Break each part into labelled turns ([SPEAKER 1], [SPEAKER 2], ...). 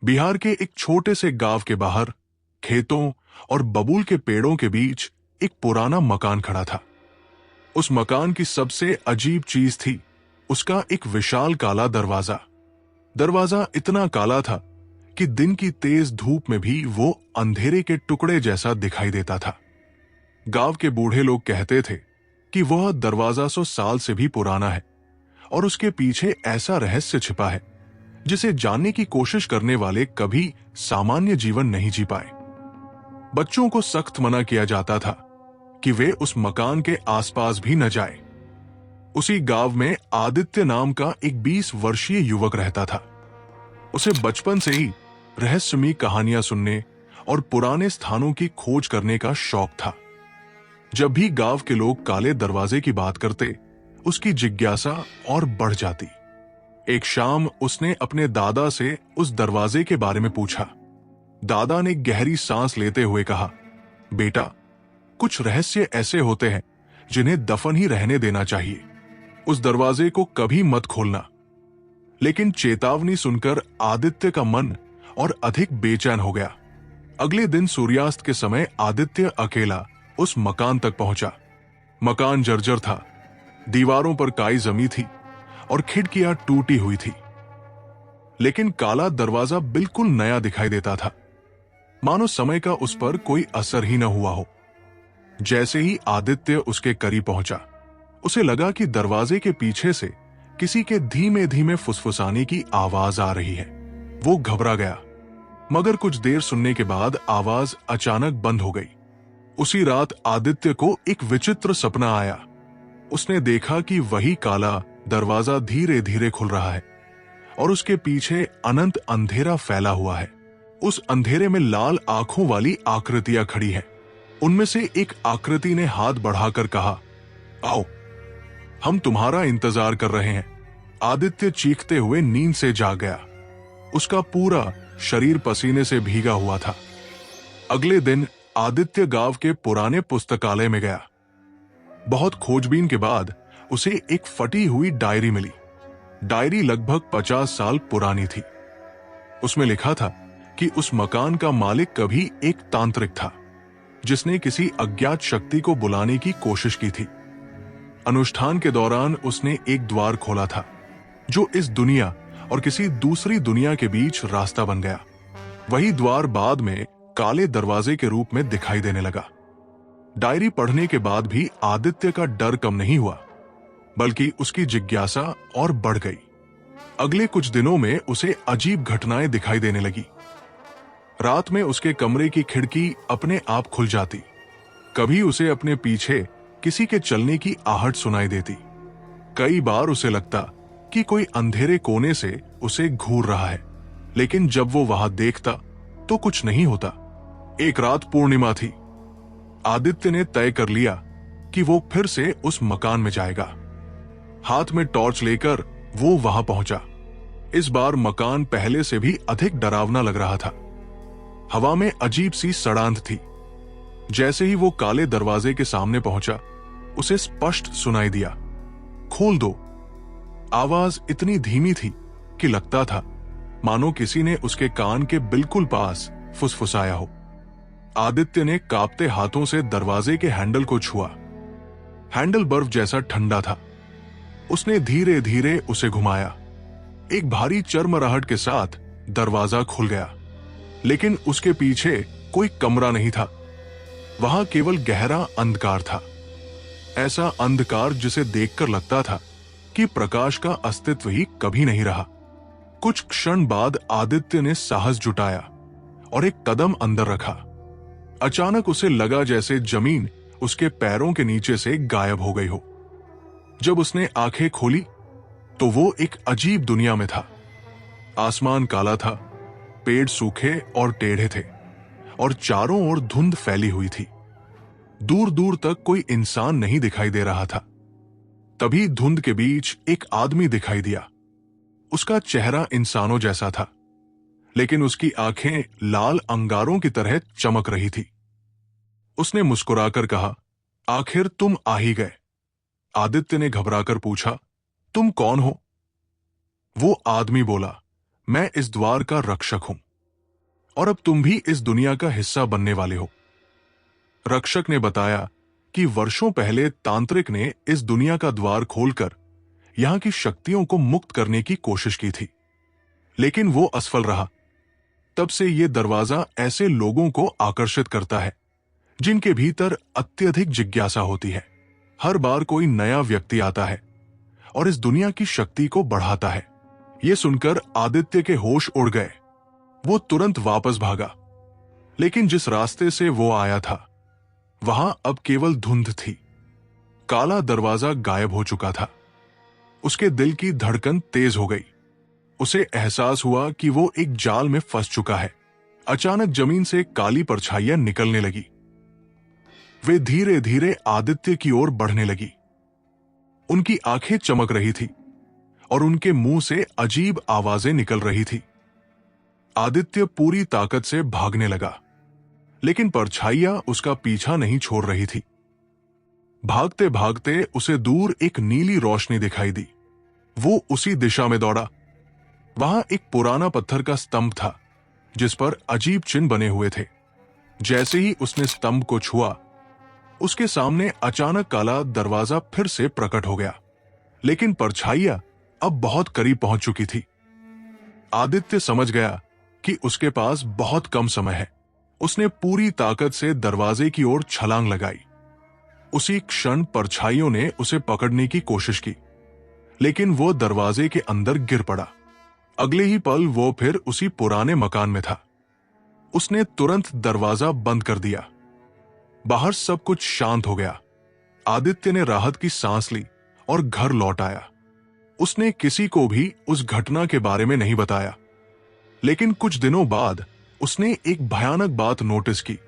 [SPEAKER 1] बिहार के एक छोटे से गांव के बाहर खेतों और बबूल के पेड़ों के बीच एक पुराना मकान खड़ा था। उस मकान की सबसे अजीब चीज थी उसका एक विशाल काला दरवाजा। दरवाजा इतना काला था कि दिन की तेज धूप में भी वो अंधेरे के टुकड़े जैसा दिखाई देता था। गांव के बूढ़े लोग कहते थे कि वह दरवाजा 100 साल से भी पुराना है और उसके पीछे ऐसा रहस्य छिपा है जिसे जानने की कोशिश करने वाले कभी सामान्य जीवन नहीं जी पाए। बच्चों को सख्त मना किया जाता था कि वे उस मकान के आसपास भी न जाएं। उसी गांव में आदित्य नाम का एक 20 वर्षीय युवक रहता था। उसे बचपन से ही रहस्यमयी कहानियां सुनने और पुराने स्थानों की खोज करने का शौक था। जब भी गांव के लोग काले दरवाजे की बात करते, उसकी जिज्ञासा और बढ़ जाती। एक शाम उसने अपने दादा से उस दरवाजे के बारे में पूछा। दादा ने गहरी सांस लेते हुए कहा, बेटा, कुछ रहस्य ऐसे होते हैं जिन्हें दफन ही रहने देना चाहिए। उस दरवाजे को कभी मत खोलना। लेकिन चेतावनी सुनकर आदित्य का मन और अधिक बेचैन हो गया। अगले दिन सूर्यास्त के समय आदित्य अकेला उस मकान तक पहुंचा। मकान जर्जर था, दीवारों पर काई जमी थी और खिड़कियां टूटी हुई थी। लेकिन काला दरवाजा बिल्कुल नया दिखाई देता था, मानो समय का उस पर कोई असर ही न हुआ हो। जैसे ही आदित्य उसके करीब पहुंचा, उसे लगा कि दरवाजे के पीछे से किसी के धीमे धीमे फुसफुसाने की आवाज आ रही है। वो घबरा गया, मगर कुछ देर सुनने के बाद आवाज अचानक बंद हो गई। उसी रात आदित्य को एक विचित्र सपना आया। उसने देखा कि वही काला दरवाजा धीरे धीरे खुल रहा है और उसके पीछे अनंत अंधेरा फैला हुआ है। उस अंधेरे में लाल आंखों वाली आकृतियां खड़ी हैं। उनमें से एक आकृति ने हाथ बढ़ाकर कहा, आओ, हम तुम्हारा इंतजार कर रहे हैं। आदित्य चीखते हुए नींद से जाग गया। उसका पूरा शरीर पसीने से भीगा हुआ था। अगले दिन आदित्य गांव के पुराने पुस्तकालय में गया। बहुत खोजबीन के बाद उसे एक फटी हुई डायरी मिली। डायरी लगभग 50 साल पुरानी थी। उसमें लिखा था कि उस मकान का मालिक कभी एक तांत्रिक था जिसने किसी अज्ञात शक्ति को बुलाने की कोशिश की थी। अनुष्ठान के दौरान उसने एक द्वार खोला था जो इस दुनिया और किसी दूसरी दुनिया के बीच रास्ता बन गया। वही द्वार बाद में काले दरवाजे के रूप में दिखाई देने लगा। डायरी पढ़ने के बाद भी आदित्य का डर कम नहीं हुआ, बल्कि उसकी जिज्ञासा और बढ़ गई। अगले कुछ दिनों में उसे अजीब घटनाएं दिखाई देने लगी। रात में उसके कमरे की खिड़की अपने आप खुल जाती। कभी उसे अपने पीछे किसी के चलने की आहट सुनाई देती। कई बार उसे लगता कि कोई अंधेरे कोने से उसे घूर रहा है, लेकिन जब वो वहां देखता तो कुछ नहीं होता। एक रात पूर्णिमा थी। आदित्य ने तय कर लिया कि वो फिर से उस मकान में जाएगा। हाथ में टॉर्च लेकर वो वहां पहुंचा। इस बार मकान पहले से भी अधिक डरावना लग रहा था। हवा में अजीब सी सड़ांध थी। जैसे ही वो काले दरवाजे के सामने पहुंचा, उसे स्पष्ट सुनाई दिया, खोल दो। आवाज इतनी धीमी थी कि लगता था मानो किसी ने उसके कान के बिल्कुल पास फुसफुसाया हो। आदित्य ने कांपते हाथों से दरवाजे के हैंडल को छुआ। हैंडल बर्फ जैसा ठंडा था। उसने धीरे धीरे उसे घुमाया। एक भारी चरमराहट के साथ दरवाजा खुल गया, लेकिन उसके पीछे कोई कमरा नहीं था। वहां केवल गहरा अंधकार था। ऐसा अंधकार जिसे देखकर लगता था कि प्रकाश का अस्तित्व ही कभी नहीं रहा। कुछ क्षण बाद आदित्य ने साहस जुटाया और एक कदम अंदर रखा। अचानक उसे लगा जैसे जमीन उसके पैरों के नीचे से गायब हो गई हो। जब उसने आंखें खोली तो वो एक अजीब दुनिया में था। आसमान काला था, पेड़ सूखे और टेढ़े थे और चारों ओर धुंध फैली हुई थी। दूर दूर तक कोई इंसान नहीं दिखाई दे रहा था। तभी धुंध के बीच एक आदमी दिखाई दिया। उसका चेहरा इंसानों जैसा था, लेकिन उसकी आंखें लाल अंगारों की तरह चमक रही थी। उसने मुस्कुराकर कहा, आखिर तुम आ ही गए। आदित्य ने घबराकर पूछा, तुम कौन हो? वो आदमी बोला, मैं इस द्वार का रक्षक हूं। और अब तुम भी इस दुनिया का हिस्सा बनने वाले हो। रक्षक ने बताया कि वर्षों पहले तांत्रिक ने इस दुनिया का द्वार खोलकर यहां की शक्तियों को मुक्त करने की कोशिश की थी, लेकिन वो असफल रहा। तब से ये दरवाजा ऐसे लोगों को आकर्षित करता है जिनके भीतर अत्यधिक जिज्ञासा होती है। हर बार कोई नया व्यक्ति आता है और इस दुनिया की शक्ति को बढ़ाता है। ये सुनकर आदित्य के होश उड़ गए। वो तुरंत वापस भागा, लेकिन जिस रास्ते से वो आया था वहां अब केवल धुंध थी। काला दरवाजा गायब हो चुका था। उसके दिल की धड़कन तेज हो गई। उसे एहसास हुआ कि वो एक जाल में फंस चुका है। अचानक जमीन से काली परछाइयां निकलने लगी। वे धीरे धीरे आदित्य की ओर बढ़ने लगी। उनकी आंखें चमक रही थी और उनके मुंह से अजीब आवाजें निकल रही थी। आदित्य पूरी ताकत से भागने लगा, लेकिन परछाइयां उसका पीछा नहीं छोड़ रही थी। भागते भागते उसे दूर एक नीली रोशनी दिखाई दी। वो उसी दिशा में दौड़ा। वहां एक पुराना पत्थर का स्तंभ था जिस पर अजीब चिन्ह बने हुए थे। जैसे ही उसने स्तंभ को छुआ, उसके सामने अचानक काला दरवाजा फिर से प्रकट हो गया, लेकिन परछाइयां अब बहुत करीब पहुंच चुकी थी। आदित्य समझ गया कि उसके पास बहुत कम समय है। उसने पूरी ताकत से दरवाजे की ओर छलांग लगाई। उसी क्षण परछाइयों ने उसे पकड़ने की कोशिश की, लेकिन वो दरवाजे के अंदर गिर पड़ा। अगले ही पल वो फिर उसी पुराने मकान में था। उसने तुरंत दरवाजा बंद कर दिया। बाहर सब कुछ शांत हो गया। आदित्य ने राहत की सांस ली और घर लौट आया। उसने किसी को भी उस घटना के बारे में नहीं बताया, लेकिन कुछ दिनों बाद उसने एक भयानक बात नोटिस की।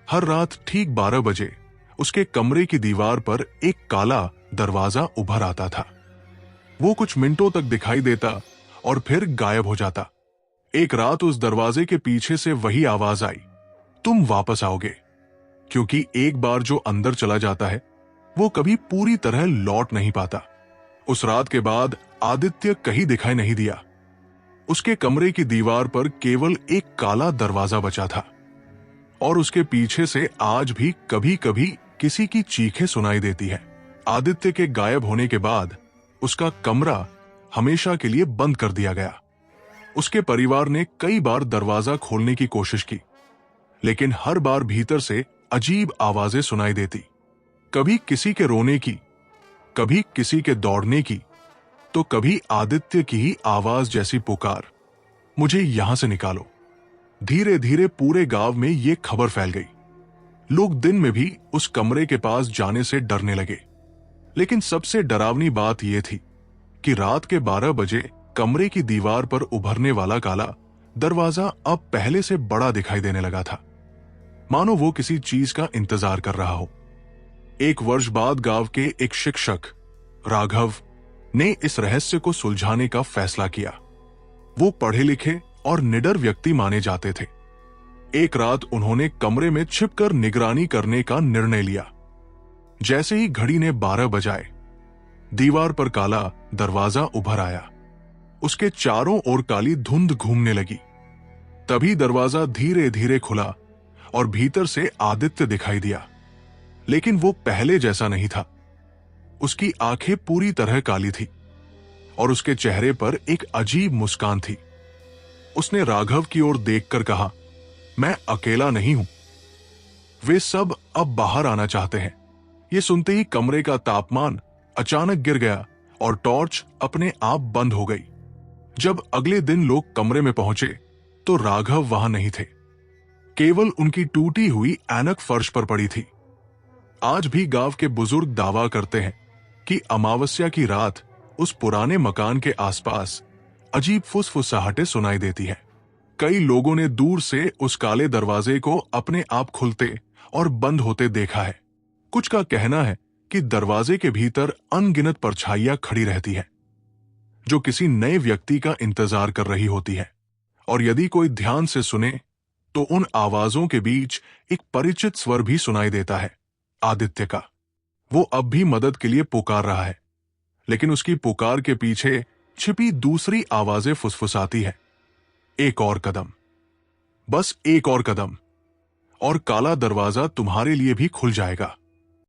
[SPEAKER 1] हर रात ठीक 12 बजे उसके कमरे की दीवार पर एक काला दरवाजा उभर आता था। वो कुछ मिनटों तक दिखाई देता और फिर गायब हो जाता। एक रात उस दरवाजे के पीछे से वही आवाज आई, तुम वापस आओगे। क्योंकि एक बार जो अंदर चला जाता है वो कभी पूरी तरह लौट नहीं पाता। उस रात के बाद आदित्य कहीं दिखाई नहीं दिया। उसके कमरे की दीवार पर केवल एक काला दरवाजा बचा था और उसके पीछे से आज भी कभी कभी किसी की चीखें सुनाई देती है। आदित्य के गायब होने के बाद उसका कमरा हमेशा के लिए बंद कर दिया गया। उसके परिवार ने कई बार दरवाजा खोलने की कोशिश की, लेकिन हर बार भीतर से अजीब आवाजें सुनाई देती। कभी किसी के रोने की, कभी किसी के दौड़ने की, तो कभी आदित्य की ही आवाज जैसी पुकार, मुझे यहां से निकालो। धीरे धीरे पूरे गांव में यह खबर फैल गई। लोग दिन में भी उस कमरे के पास जाने से डरने लगे। लेकिन सबसे डरावनी बात यह थी कि रात के 12 बजे कमरे की दीवार पर उभरने वाला काला दरवाजा अब पहले से बड़ा दिखाई देने लगा था, मानो वो किसी चीज का इंतजार कर रहा हो। एक वर्ष बाद गांव के एक शिक्षक राघव ने इस रहस्य को सुलझाने का फैसला किया। वो पढ़े लिखे और निडर व्यक्ति माने जाते थे। एक रात उन्होंने कमरे में छिपकर निगरानी करने का निर्णय लिया। जैसे ही घड़ी ने 12 बजाए, दीवार पर काला दरवाजा उभर आया। उसके चारों ओर काली धुंध घूमने लगी। तभी दरवाजा धीरे धीरे खुला और भीतर से आदित्य दिखाई दिया, लेकिन वो पहले जैसा नहीं था। उसकी आंखें पूरी तरह काली थी और उसके चेहरे पर एक अजीब मुस्कान थी। उसने राघव की ओर देखकर कहा, मैं अकेला नहीं हूं। वे सब अब बाहर आना चाहते हैं। ये सुनते ही कमरे का तापमान अचानक गिर गया और टॉर्च अपने आप बंद हो गई। जब अगले दिन लोग कमरे में पहुंचे तो राघव वहां नहीं थे। केवल उनकी टूटी हुई ऐनक फर्श पर पड़ी थी। आज भी गांव के बुजुर्ग दावा करते हैं कि अमावस्या की रात उस पुराने मकान के आसपास अजीब फुसफुसाहटें सुनाई देती है। कई लोगों ने दूर से उस काले दरवाजे को अपने आप खुलते और बंद होते देखा है। कुछ का कहना है कि दरवाजे के भीतर अनगिनत परछाइयां खड़ी रहती है, जो किसी नए व्यक्ति का इंतजार कर रही होती है। और यदि कोई ध्यान से सुने तो उन आवाजों के बीच एक परिचित स्वर भी सुनाई देता है, आदित्य का। वो अब भी मदद के लिए पुकार रहा है, लेकिन उसकी पुकार के पीछे छिपी दूसरी आवाजें फुसफुसाती है, एक और कदम, बस एक और कदम और काला दरवाजा तुम्हारे लिए भी खुल जाएगा।